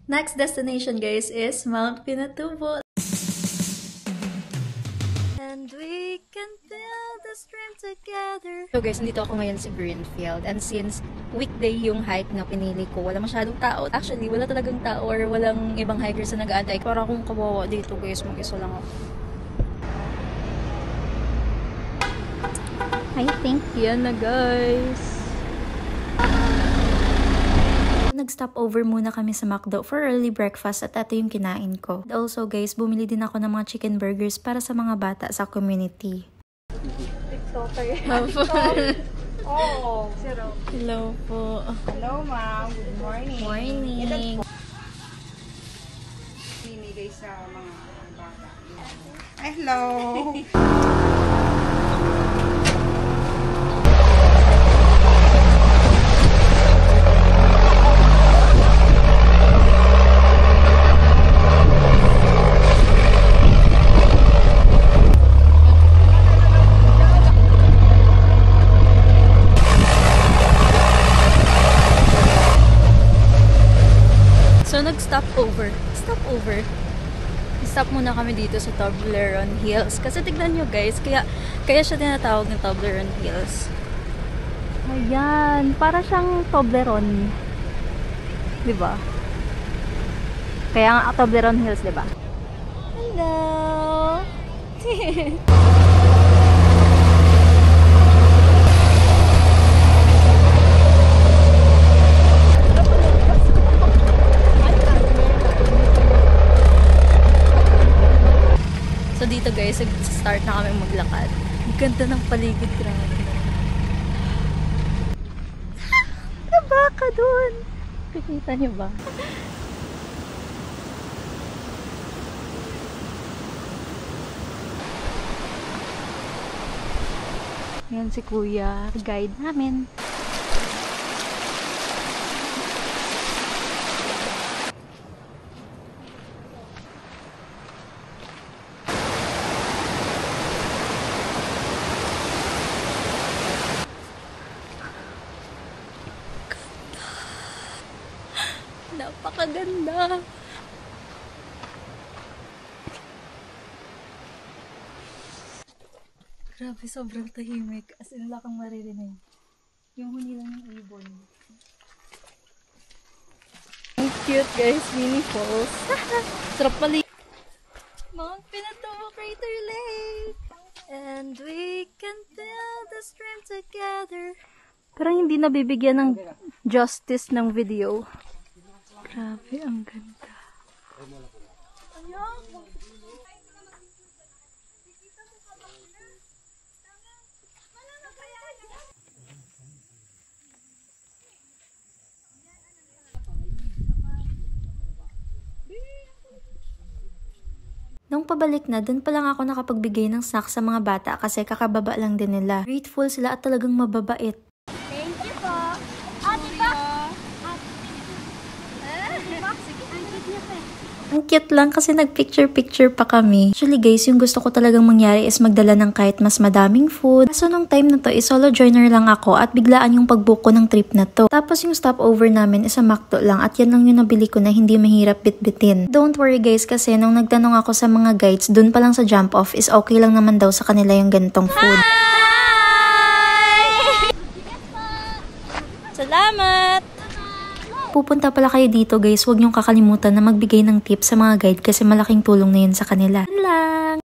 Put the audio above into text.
Next destination guys is Mount Pinatubo. And we can feel the stream together. So guys, nandito ako ngayon sa Greenfield. And since weekday yung hike na pinili ko, wala masyadong tao. Actually, wala talagang tao or walang ibang hikers na nag-aantay. Para akong kawawa dito guys, mag-isa lang ako. I think yan na guys. Nag-stop over muna kami sa McDo for early breakfast at ito yung kinain ko. And also guys, bumili din ako ng mga chicken burgers para sa mga bata sa community. Oh, hello po. hello ma'am. Good morning. Morning. Binigay sa mga bata. Hello. So, nag-stop over. Stop muna kami dito sa Toblerone Hills. Kasi tignan nyo guys, kaya siya tinatawag ng Toblerone Hills. Ayan, para siyang Toblerone. Diba? Kaya nga Toblerone Hills, diba? Hello! So dito guys, start na kami maglakad. Ang ganda ng paligid, grabe. May baka dun! Kikita niyo ba? Yan si kuya, guide namin. Napakaganda. Grabe, sobrang tahimik. As in, wala kang maririnig. Yung huni lang ng ibon. Ang cute guys, mini falls. Sarap pali. Mount Pinatubo Crater Lake. And we can feel the stream together. Parang hindi nabibigyan ng justice ng video. Grabe, ang ganda. Nung pabalik na, dun pa lang ako nakapagbigay ng snack sa mga bata kasi kakababa lang din nila. Grateful sila at talagang mababait. Thank you po. Ate ba? Ang cute lang kasi nag-picture-picture pa kami. Actually guys, yung gusto ko talagang mangyari is magdala ng kahit mas madaming food. Kaso nung time na to is solo joiner lang ako at biglaan yung pag-book ko ng trip na to. Tapos yung stopover namin is sa McDo lang at yan lang yung nabili ko na hindi mahirap bitbitin. Don't worry guys kasi nung nagtanong ako sa mga guides, dun pa lang sa jump off is okay lang naman daw sa kanila yung ganitong food. Hi! Salamat! Pupunta pala kayo dito guys, huwag niyong kakalimutan na magbigay ng tips sa mga guide kasi malaking tulong na yun sa kanila. Yan lang!